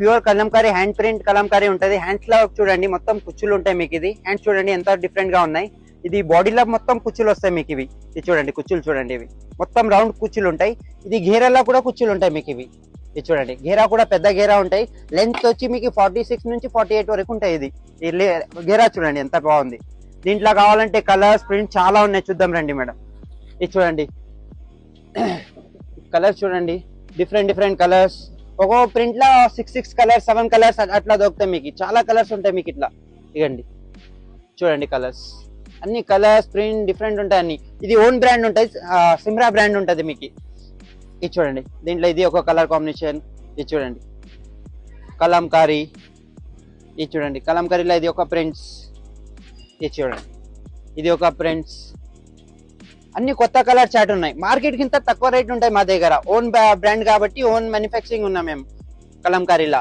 Pure Kalamkari hand print Kalamkari ఉంటది. Hands లో చూడండి మొత్తం కుచ్చులు ఉంటాయి మీకు. ఇది హ్యాండ్స్ చూడండి ఎంత డిఫరెంట్ గా ఉన్నాయి. ఇది బాడీలో మొత్తం కుచ్చులు వస్తాయి మీకు. ఇవి ఇది చూడండి కుచ్చులు చూడండి, ఇవి మొత్తం రౌండ్ కుచ్చులు ఉంటాయి. ఇది ఘేరాలో కూడా కుచ్చులు ఉంటాయి మీకు. ఇవి ఇది చూడండి ఘేరా కూడా పెద్ద ఘేరా ఉంటాయి. లెంత్ వచ్చి మీకు 46 నుంచి 48 వరకు ఉంటాయి. ఇది ఘేరా చూడండి ఎంత బాగుంది. దీంట్లో కావాలంటే కలర్స్ ప్రింట్ చాలా ఉన్నాయి, చూద్దాం రండి మేడం. ఇది చూడండి కలర్స్ చూడండి, డిఫరెంట్ కలర్స్. ఒక్కో ప్రింట్ లో 6 కలర్స్ 7 కలర్స్ అట్లా దొరుకుతాయి మీకు. చాలా కలర్స్ ఉంటాయి మీకు ఇట్లా. ఇగండి చూడండి కలర్స్, అన్ని కలర్స్ ప్రింట్ డిఫరెంట్ ఉంటాయి అన్ని. ఇది ఓన్ బ్రాండ్ ఉంటాయి, సిమ్రా బ్రాండ్ ఉంటుంది మీకు. ఇది చూడండి దీంట్లో ఇది ఒక కలర్ కాంబినేషన్. ఇది చూడండి కలంకారీ. ఇది చూడండి కలంకారీలో ఇది ఒక ప్రింట్స్. ఇది చూడండి ఇది ఒక ప్రింట్స్. అన్ని కొత్త కలర్ చాట్ ఉన్నాయి. మార్కెట్ కింద తక్కువ రేట్ ఉంటాయి మా దగ్గర. ఓన్ బ్రాండ్ కాబట్టి ఓన్ మ్యానుఫ్యాక్చరింగ్ ఉన్నాం మేము కలంకారీలా.